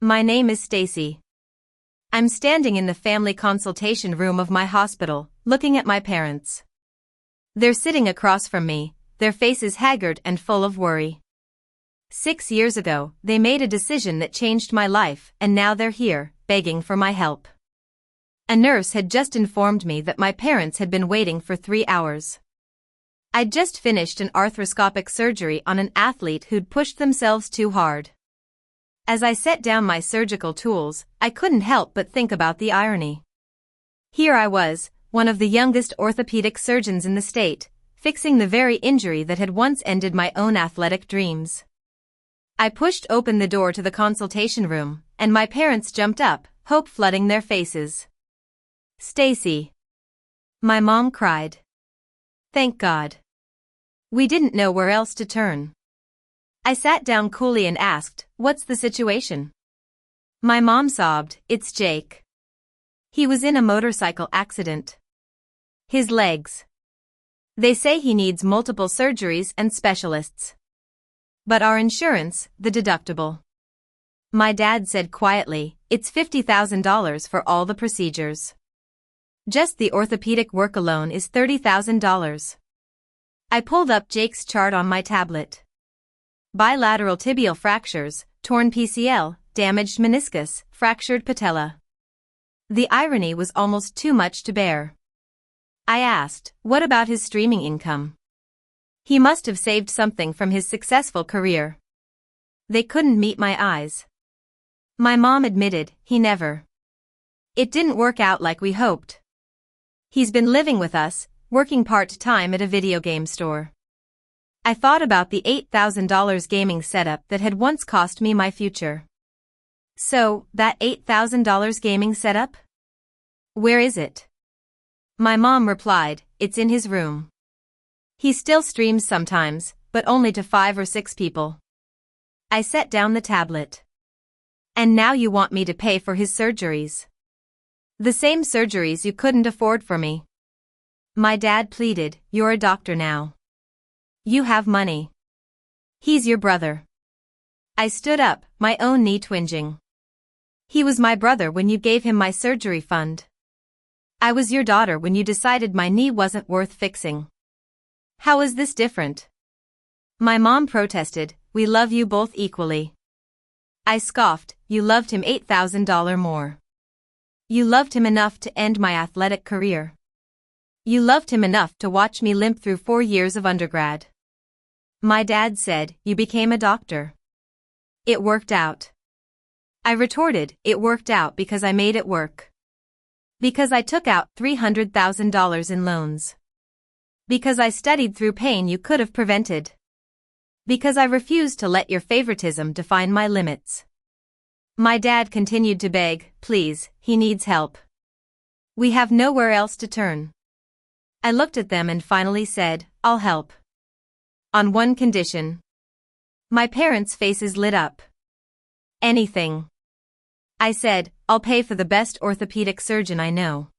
My name is Stacy. I'm standing in the family consultation room of my hospital, looking at my parents. They're sitting across from me, their faces haggard and full of worry. 6 years ago, they made a decision that changed my life, and now they're here, begging for my help. A nurse had just informed me that my parents had been waiting for 3 hours. I'd just finished an arthroscopic surgery on an athlete who'd pushed themselves too hard. As I set down my surgical tools, I couldn't help but think about the irony. Here I was, one of the youngest orthopedic surgeons in the state, fixing the very injury that had once ended my own athletic dreams. I pushed open the door to the consultation room, and my parents jumped up, hope flooding their faces. "Stacy!" my mom cried. Thank God. We didn't know where else to turn. I sat down coolly and asked, "What's the situation?" My mom sobbed, "It's Jake. He was in a motorcycle accident. His legs. They say he needs multiple surgeries and specialists. But our insurance, the deductible." My dad said quietly, "It's $50,000 for all the procedures. Just the orthopedic work alone is $30,000. I pulled up Jake's chart on my tablet. Bilateral tibial fractures, torn PCL, damaged meniscus, fractured patella. The irony was almost too much to bear. I asked, "What about his streaming income? He must have saved something from his successful career." They couldn't meet my eyes. My mom admitted, "He never. It didn't work out like we hoped. He's been living with us, working part-time at a video game store." I thought about the $8,000 gaming setup that had once cost me my future. "So, that $8,000 gaming setup? Where is it?" My mom replied, "It's in his room. He still streams sometimes, but only to 5 or 6 people." I set down the tablet. "And now you want me to pay for his surgeries? The same surgeries you couldn't afford for me?" My dad pleaded, "You're a doctor now. You have money. He's your brother." I stood up, my own knee twinging. "He was my brother when you gave him my surgery fund. I was your daughter when you decided my knee wasn't worth fixing. How is this different?" My mom protested, "We love you both equally." I scoffed, "You loved him $8,000 more. You loved him enough to end my athletic career. You loved him enough to watch me limp through 4 years of undergrad." My dad said, "You became a doctor. It worked out." I retorted, "It worked out because I made it work. Because I took out $300,000 in loans. Because I studied through pain you could have prevented. Because I refused to let your favoritism define my limits." My dad continued to beg, "Please, he needs help. We have nowhere else to turn." I looked at them and finally said, "I'll help. On one condition." My parents' faces lit up. "Anything." I said, "I'll pay for the best orthopedic surgeon I know.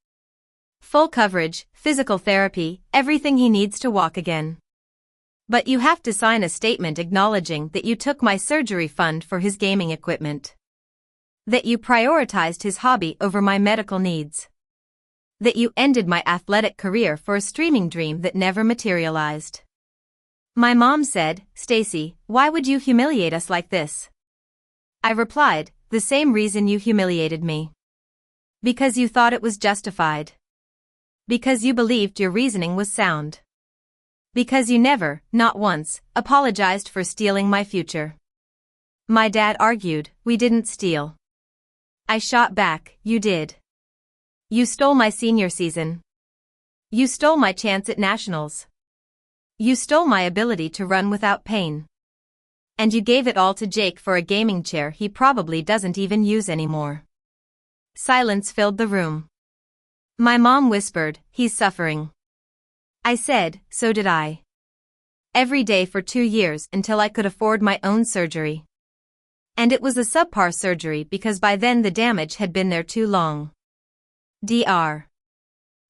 Full coverage, physical therapy, everything he needs to walk again. But you have to sign a statement acknowledging that you took my surgery fund for his gaming equipment. That you prioritized his hobby over my medical needs. That you ended my athletic career for a streaming dream that never materialized." My mom said, "Stacy, why would you humiliate us like this?" I replied, "The same reason you humiliated me. Because you thought it was justified. Because you believed your reasoning was sound. Because you never, not once, apologized for stealing my future." My dad argued, "We didn't steal." I shot back, "You did. You stole my senior season. You stole my chance at nationals. You stole my ability to run without pain. And you gave it all to Jake for a gaming chair he probably doesn't even use anymore." Silence filled the room. My mom whispered, "He's suffering." I said, "So did I. Every day for 2 years until I could afford my own surgery. And it was a subpar surgery because by then the damage had been there too long. Dr.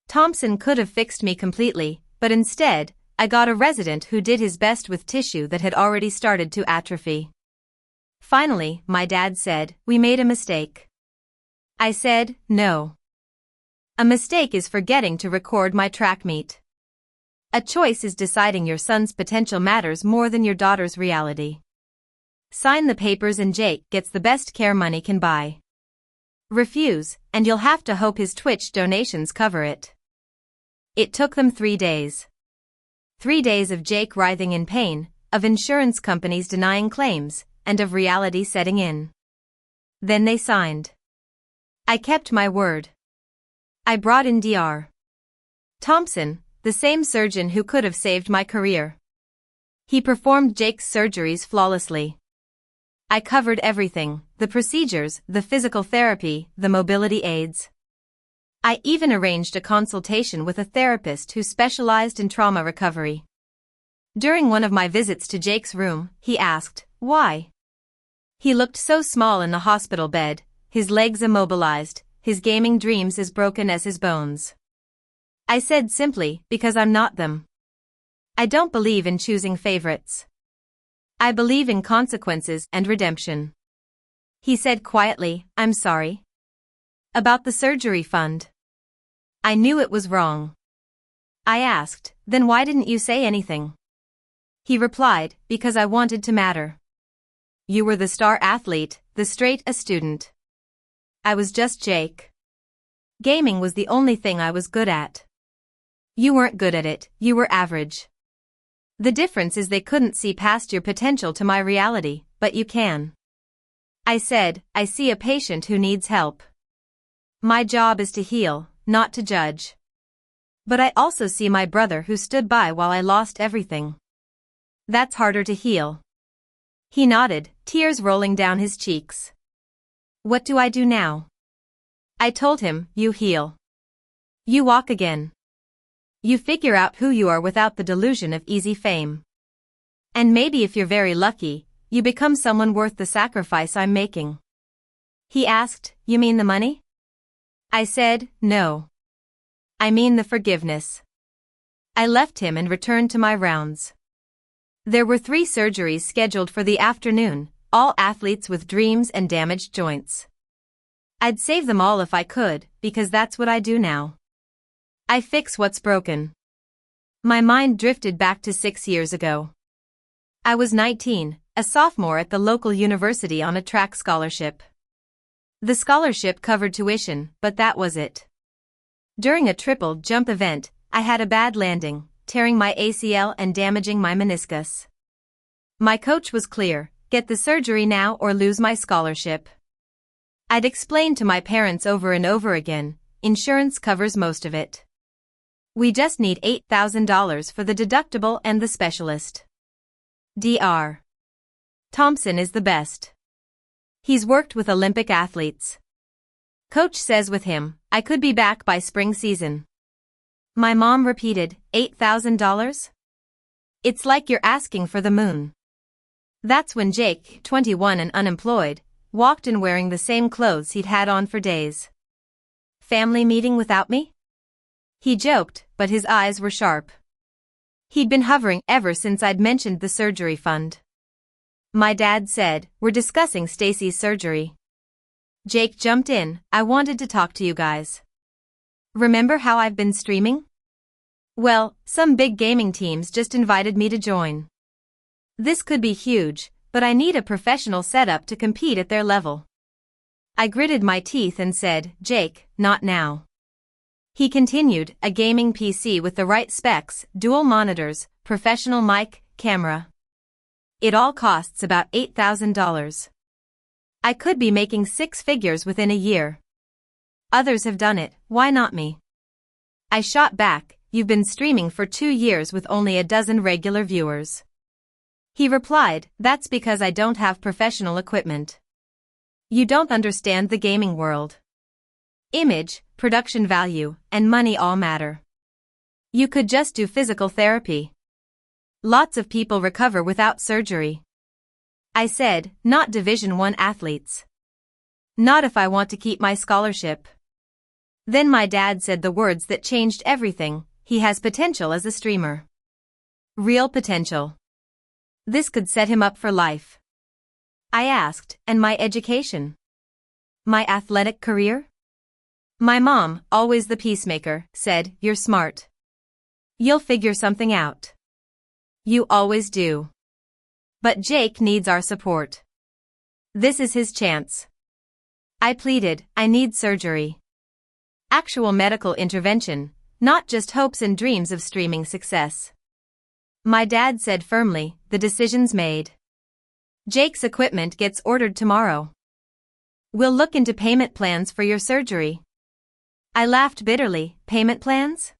Thompson could have fixed me completely, but instead, I got a resident who did his best with tissue that had already started to atrophy. Finally, my dad said, "We made a mistake." I said, "No. A mistake is forgetting to record my track meet. A choice is deciding your son's potential matters more than your daughter's reality. Sign the papers and Jake gets the best care money can buy. Refuse, and you'll have to hope his Twitch donations cover it." It took them 3 days. 3 days of Jake writhing in pain, of insurance companies denying claims, and of reality setting in. Then they signed. I kept my word. I brought in Dr. Thompson, the same surgeon who could have saved my career. He performed Jake's surgeries flawlessly. I covered everything: the procedures, the physical therapy, the mobility aids. I even arranged a consultation with a therapist who specialized in trauma recovery. During one of my visits to Jake's room, he asked, "Why?" He looked so small in the hospital bed, his legs immobilized, his gaming dreams as broken as his bones. I said simply, "Because I'm not them. I don't believe in choosing favorites. I believe in consequences and redemption." He said quietly, "I'm sorry." About the surgery fund. I knew it was wrong. I asked, "Then why didn't you say anything?" He replied, "Because I wanted to matter. You were the star athlete, the straight A student. I was just Jake. Gaming was the only thing I was good at. You weren't good at it, you were average. The difference is they couldn't see past your potential to my reality, but you can." I said, "I see a patient who needs help. My job is to heal, not to judge. But I also see my brother who stood by while I lost everything. That's harder to heal." He nodded, tears rolling down his cheeks. "What do I do now?" I told him, "You heal. You walk again. You figure out who you are without the delusion of easy fame. And maybe if you're very lucky, you become someone worth the sacrifice I'm making." He asked, "You mean the money?" I said, "No. I mean the forgiveness." I left him and returned to my rounds. There were 3 surgeries scheduled for the afternoon, all athletes with dreams and damaged joints. I'd save them all if I could, because that's what I do now. I fix what's broken. My mind drifted back to 6 years ago. I was 19, a sophomore at the local university on a track scholarship. The scholarship covered tuition, but that was it. During a triple jump event, I had a bad landing, tearing my ACL and damaging my meniscus. My coach was clear: get the surgery now or lose my scholarship. I'd explained to my parents over and over again, insurance covers most of it. We just need $8,000 for the deductible and the specialist. Dr. Thompson is the best. He's worked with Olympic athletes. Coach says with him, I could be back by spring season. My mom repeated, $8,000? It's like you're asking for the moon. That's when Jake, 21 and unemployed, walked in wearing the same clothes he'd had on for days. Family meeting without me? He joked, but his eyes were sharp. He'd been hovering ever since I'd mentioned the surgery fund. My dad said, we're discussing Stacy's surgery. Jake jumped in, I wanted to talk to you guys. Remember how I've been streaming? Well, some big gaming teams just invited me to join. This could be huge, but I need a professional setup to compete at their level. I gritted my teeth and said, Jake, not now. He continued, a gaming PC with the right specs, dual monitors, professional mic, camera. It all costs about $8,000. I could be making 6 figures within a year. Others have done it, why not me? I shot back, you've been streaming for 2 years with only a dozen regular viewers. He replied, that's because I don't have professional equipment. You don't understand the gaming world. Image, production value, and money all matter. You could just do physical therapy. Lots of people recover without surgery. I said, not Division I athletes. Not if I want to keep my scholarship. Then my dad said the words that changed everything, he has potential as a streamer. Real potential. This could set him up for life. I asked, and my education? My athletic career? My mom, always the peacemaker, said, "You're smart. You'll figure something out. You always do. But Jake needs our support. This is his chance." I pleaded, "I need surgery. Actual medical intervention, not just hopes and dreams of streaming success." My dad said firmly, "The decision's made. Jake's equipment gets ordered tomorrow. We'll look into payment plans for your surgery." I laughed bitterly. Payment plans?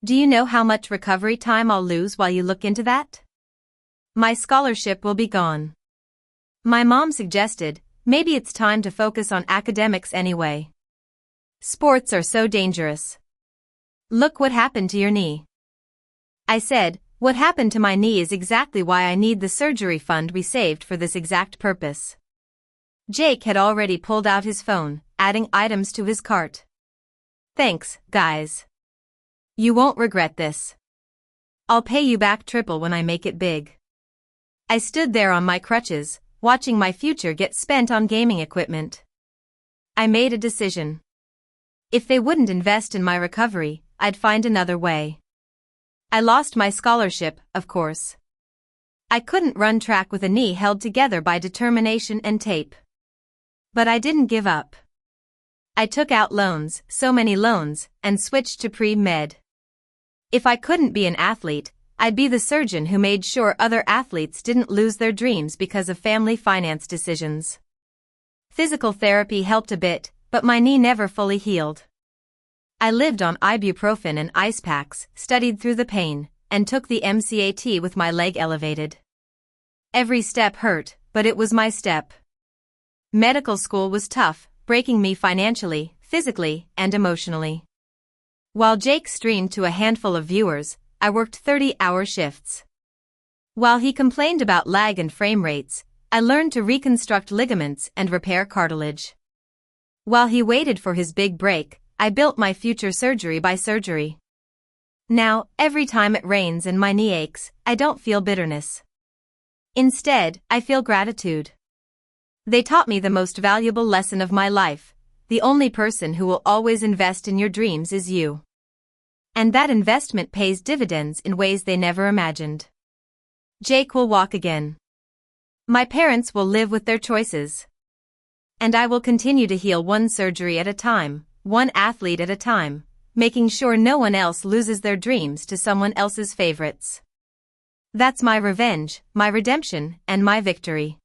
Do you know how much recovery time I'll lose while you look into that? My scholarship will be gone. My mom suggested, "Maybe it's time to focus on academics anyway. Sports are so dangerous. Look what happened to your knee." I said, "What happened to my knee is exactly why I need the surgery fund we saved for this exact purpose." Jake had already pulled out his phone, adding items to his cart. "Thanks, guys. You won't regret this. I'll pay you back triple when I make it big." I stood there on my crutches, watching my future get spent on gaming equipment. I made a decision. If they wouldn't invest in my recovery, I'd find another way. I lost my scholarship, of course. I couldn't run track with a knee held together by determination and tape. But I didn't give up. I took out loans, so many loans, and switched to pre-med. If I couldn't be an athlete, I'd be the surgeon who made sure other athletes didn't lose their dreams because of family finance decisions. Physical therapy helped a bit, but my knee never fully healed. I lived on ibuprofen and ice packs, studied through the pain, and took the MCAT with my leg elevated. Every step hurt, but it was my step. Medical school was tough, breaking me financially, physically, and emotionally. While Jake streamed to a handful of viewers, I worked 30-hour shifts. While he complained about lag and frame rates, I learned to reconstruct ligaments and repair cartilage. While he waited for his big break, I built my future surgery by surgery. Now, every time it rains and my knee aches, I don't feel bitterness. Instead, I feel gratitude. They taught me the most valuable lesson of my life: the only person who will always invest in your dreams is you. And that investment pays dividends in ways they never imagined. Jake will walk again. My parents will live with their choices. And I will continue to heal one surgery at a time, one athlete at a time, making sure no one else loses their dreams to someone else's favorites. That's my revenge, my redemption, and my victory.